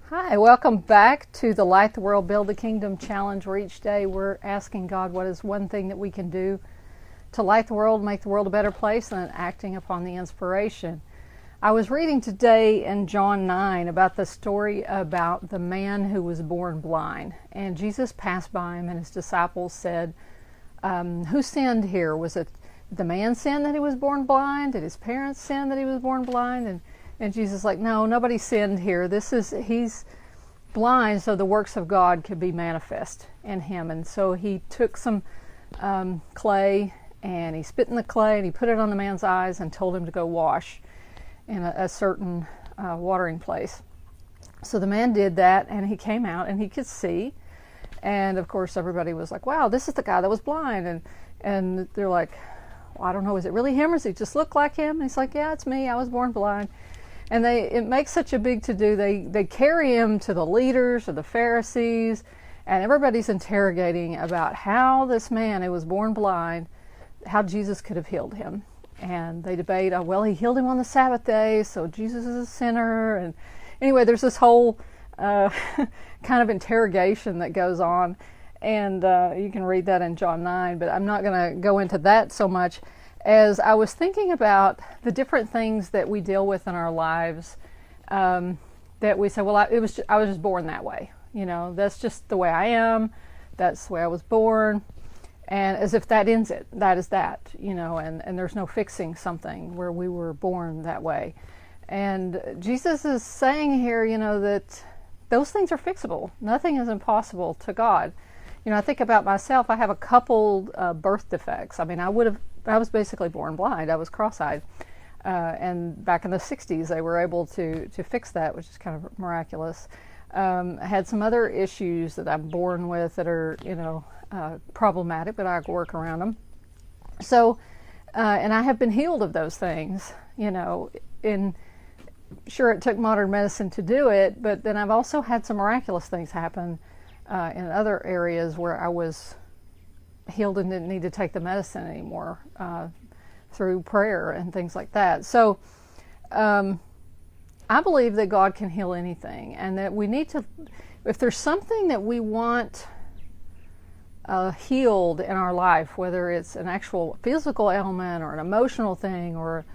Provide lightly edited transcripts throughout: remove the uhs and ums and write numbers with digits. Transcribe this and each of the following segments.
Hi, welcome back to the Light the World, Build the Kingdom Challenge, where each day we're asking God what is one thing that we can do to light the world, make the world a better place, and then acting upon the inspiration. I was reading today in John 9 about the story about the man who was born blind. And Jesus passed by him and his disciples said, who sinned here? Was it the man sin that he was born blind? Did his parents sin that he was born blind? And Jesus is like, no, nobody sinned here. He's blind so the works of God could be manifest in him. And so he took some clay and he spit in the clay and he put it on the man's eyes and told him to go wash in a certain watering place. So the man did that and he came out and he could see. And of course everybody was like, wow, this is the guy that was blind. And they're like, well, I don't know, is it really him or does he just look like him? And he's like, yeah, it's me. I was born blind. And it makes such a big to-do. They carry him to the leaders of the Pharisees, and everybody's interrogating about how this man who was born blind, how Jesus could have healed him. And they debate, oh, well, he healed him on the Sabbath day, so Jesus is a sinner. And anyway, there's this whole kind of interrogation that goes on. And you can read that in John 9, but I'm not going to go into that so much. As I was thinking about the different things that we deal with in our lives, that we say, well, I was just born that way. You know, that's just the way I am. That's the way I was born. And as if that ends it. That is that, you know, and there's no fixing something where we were born that way. And Jesus is saying here, you know, that those things are fixable. Nothing is impossible to God. You know, I think about myself. I have a couple birth defects. I mean, I was basically born blind. I was cross-eyed. And back in the 60s, they were able to fix that, which is kind of miraculous. I had some other issues that I'm born with that are, you know, problematic, but I work around them. So, and I have been healed of those things, you know, sure, it took modern medicine to do it, but then I've also had some miraculous things happen in other areas where I was healed and didn't need to take the medicine anymore through prayer and things like that. So I believe that God can heal anything, and that we need to, if there's something that we want healed in our life, whether it's an actual physical ailment or an emotional thing or,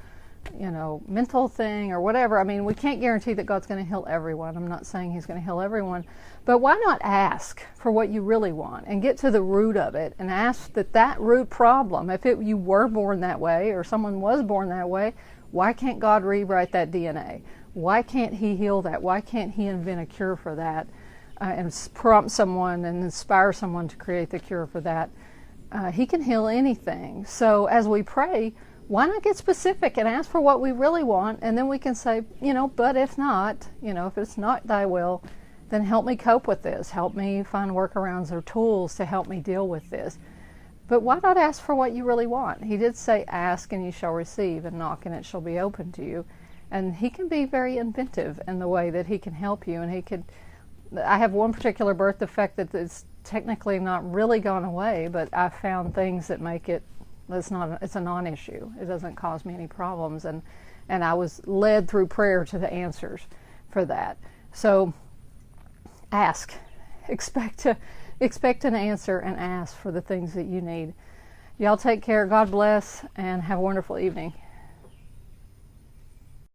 you know, mental thing or whatever. I mean, we can't guarantee that God's going to heal everyone. I'm not saying he's going to heal everyone, but why not ask for what you really want and get to the root of it and ask that root problem, if you were born that way or someone was born that way, why can't God rewrite that DNA? Why can't he heal that? Why can't he invent a cure for that and prompt someone and inspire someone to create the cure for that? He can heal anything. So as we pray, why not get specific and ask for what we really want, and then we can say, you know, but if not, you know, if it's not thy will, then help me cope with this. Help me find workarounds or tools to help me deal with this. But why not ask for what you really want? He did say, ask and you shall receive, and knock and it shall be open to you. And he can be very inventive in the way that he can help you. And I have one particular birth defect that is technically not really gone away, but I found things that make it, it's a non-issue. It doesn't cause me any problems, and I was led through prayer to the answers for that. So ask, expect an answer, and ask for the things that you need. Y'all take care. God bless, and have a wonderful evening.